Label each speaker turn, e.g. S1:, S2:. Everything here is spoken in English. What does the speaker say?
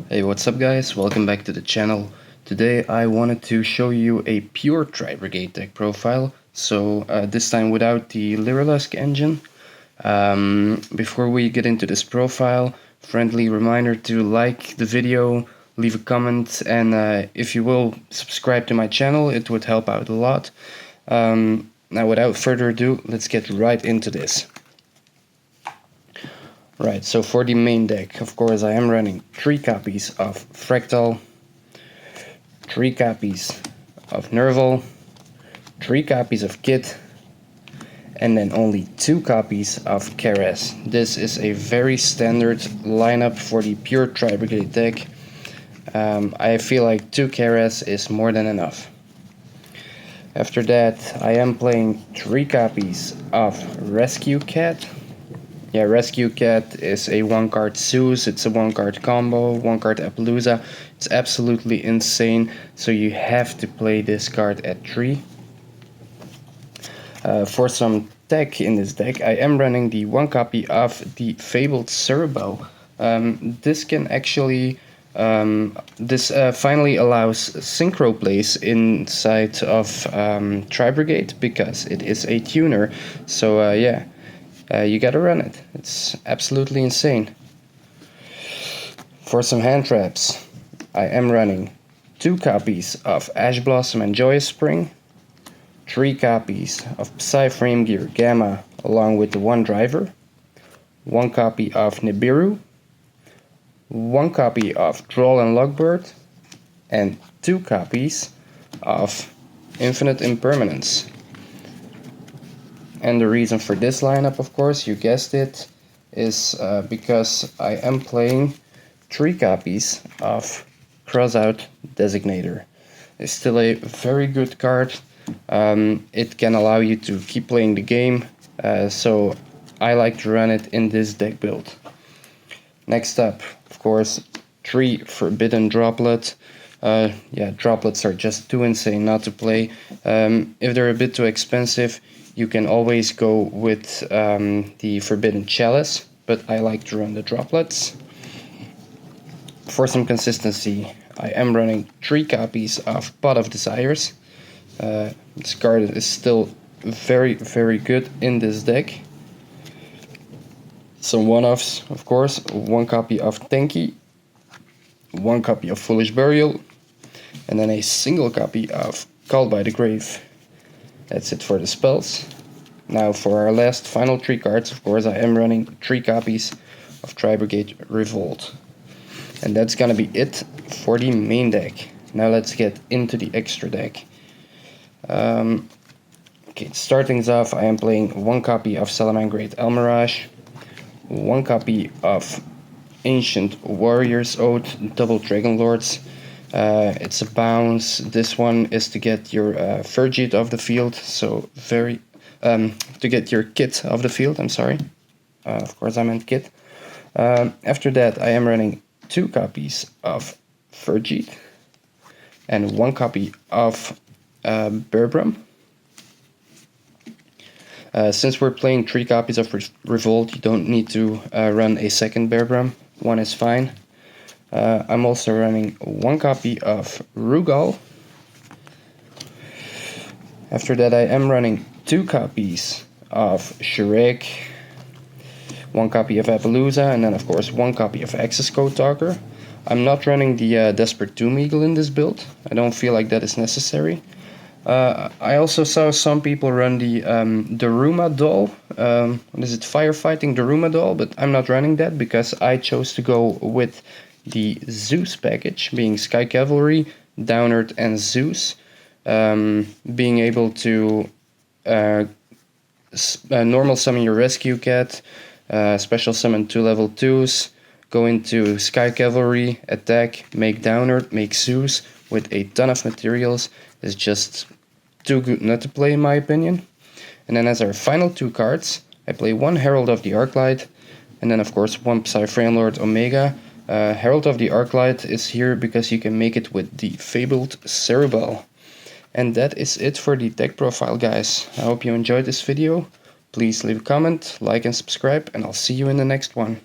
S1: Hey, what's up guys? Welcome back to the channel. Today I wanted to show you a pure TRI-BRIGADE deck profile. So this time without the Lyrilusk engine. Before we get into this profile, friendly reminder to like the video, leave a comment, and if you will, subscribe to my channel. It would help out a lot. Now without further ado, let's get right into this. Right, so for the main deck, of course, I am running 3 copies of Fractal, 3 copies of Nerval, 3 copies of Kit, and then only 2 copies of Keres. This is a very standard lineup for the pure TRI-BRIGADE deck. I feel like 2 Keres is more than enough. After that, I am playing 3 copies of Rescue Cat. Yeah, Rescue Cat is a 1-card Zeus, it's a 1-card combo, 1-card Appaloosa. It's absolutely insane, so you have to play this card at 3. For some tech in this deck, I am running the 1 copy of the Fabled Cerebel. This can actually... finally allows synchro plays inside of TRI-BRIGADE because it is a tuner, so yeah. You gotta run it. It's absolutely insane. For some hand traps, I am running 2 copies of Ash Blossom and Joyous Spring, 3 copies of Psy-Frame Gear Gamma along with the 1 driver, 1 copy of Nibiru, 1 copy of Droll and Logbird, and 2 copies of Infinite Impermanence. And the reason for this lineup, of course, you guessed it, is because I am playing 3 copies of Crossout Designator. It's still a very good card. It can allow you to keep playing the game, so I like to run it in this deck build. Next up, of course, 3 Forbidden Droplets. Yeah, Droplets are just too insane not to play. If they're a bit too expensive, you can always go with the Forbidden Chalice, but I like to run the Droplets. For some consistency, I am running 3 copies of Pot of Desires. This card is still very, very good in this deck. Some one-offs, of course, 1 copy of Tenki, 1 copy of Foolish Burial, and then a single copy of Called by the Grave. That's it for the spells. Now for our last final 3 cards, of course, I am running 3 copies of TRI-BRIGADE Revolt. And that's gonna be it for the main deck. Now let's get into the extra deck. Okay, starting things off, I am playing 1 copy of Salamangreat Elmirage, 1 copy of Ancient Warrior's Oath Double Dragon Lords. It's a bounce. This one is to get your Fergit off the field, so to get your Kit off the field, I'm sorry. Of course I meant Kit. After that I am running 2 copies of Fergit and 1 copy of Berbram. Since we're playing 3 copies of Revolt, you don't need to run a second Berbram. 1 is fine. I'm also running 1 copy of Rugal. After that I am running 2 copies of Shrek, 1 copy of Appaloosa, and then of course 1 copy of Access Code Talker. I'm not running the Desperate Doom Eagle in this build. I don't feel like that is necessary. I also saw some people run the Daruma Doll. What is it? Firefighting Daruma Doll, but I'm not running that because I chose to go with the Zeus package, being Sky Cavalry, Downard, and Zeus. Being able to normal summon your Rescue Cat, special summon 2 level 2s, go into Sky Cavalry, attack, make Downard, make Zeus with a ton of materials is just too good not to play in my opinion. And then as our final 2 cards, I play 1 Herald of the Arclight, and then of course 1 Psy-Frame Lord Omega. Herald of the Arclight is here because you can make it with the Fabled Cerebel. And that is it for the deck profile, guys. I hope you enjoyed this video. Please leave a comment, like and subscribe, and I'll see you in the next one.